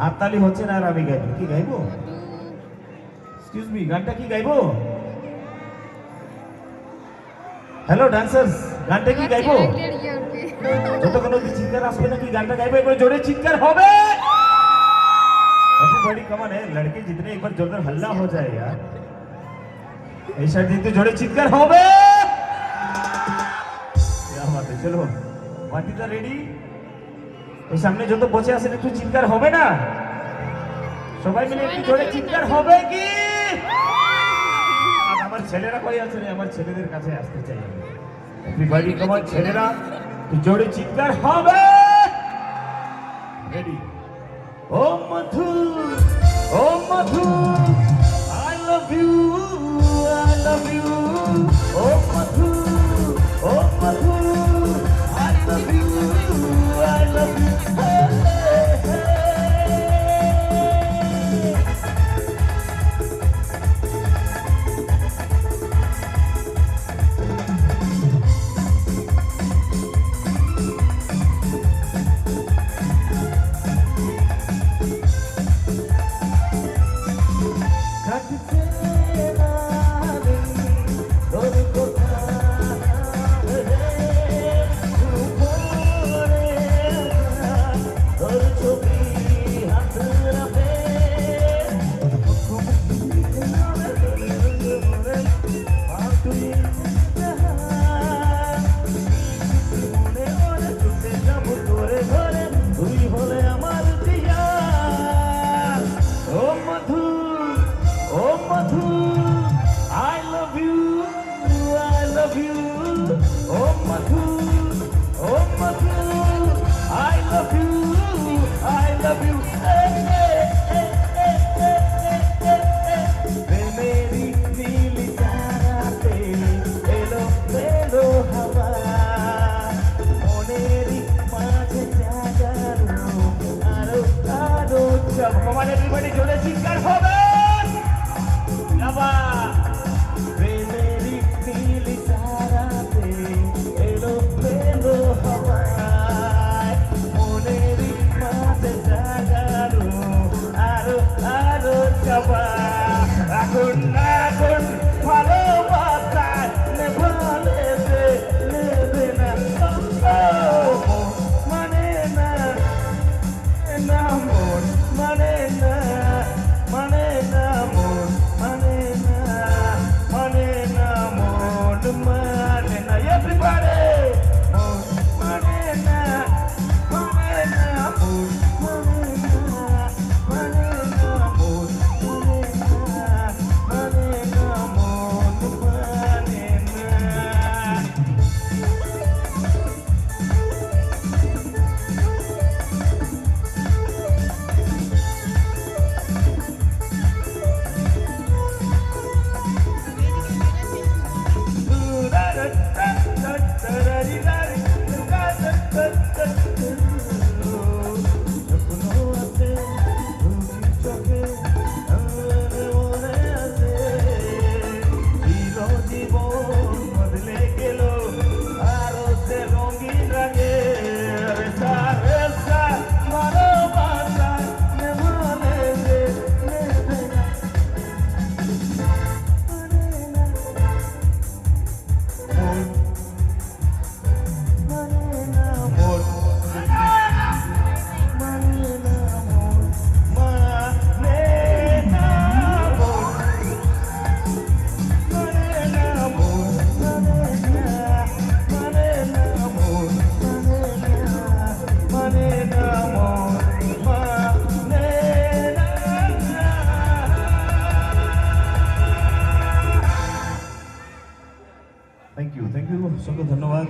হাততালি হচ্ছে না আর আমি গাইবো কি গাইবো এক্সকিউজ মি গানটা কি গাইবো হ্যালো ডান্সার্স গানটা কি গাইবো যতক্ষণ অব্দি চিৎকার আসবে না কি গানটা গাইবো একবার জোরে চিৎকার হবে एवरीबॉडी कम ऑन है लड़के जितने एक बार जोरदार हल्ला हो जाए यार ऐसा दिन तो जोड़े चित्कार होवे क्या बात है चलो पार्टीটা রেডি এই সামনে যত বসে আছেন একটু চিৎকার হবে না সবাই মিলে একটু জোরে চিৎকার হবে কি আর আমার ছেলেরা কই আছে রে আমার ছেলেদের কাছে আসতে চাই এভরিবডি কম অন ছেলেরা একটু জোরে চিৎকার হবে ready Oh Madhu, I love you, oh Madhu, I love you, hey, hey, Come on everybody, jore chitkar hobe Yaba Premeri nili sarate elo elo hawai moneri maze jagaro aro aro chaba agun agun bhalobasa nebale nebe na mane na namon Manena, everybody! Thank you অসংখ্য ধন্যবাদ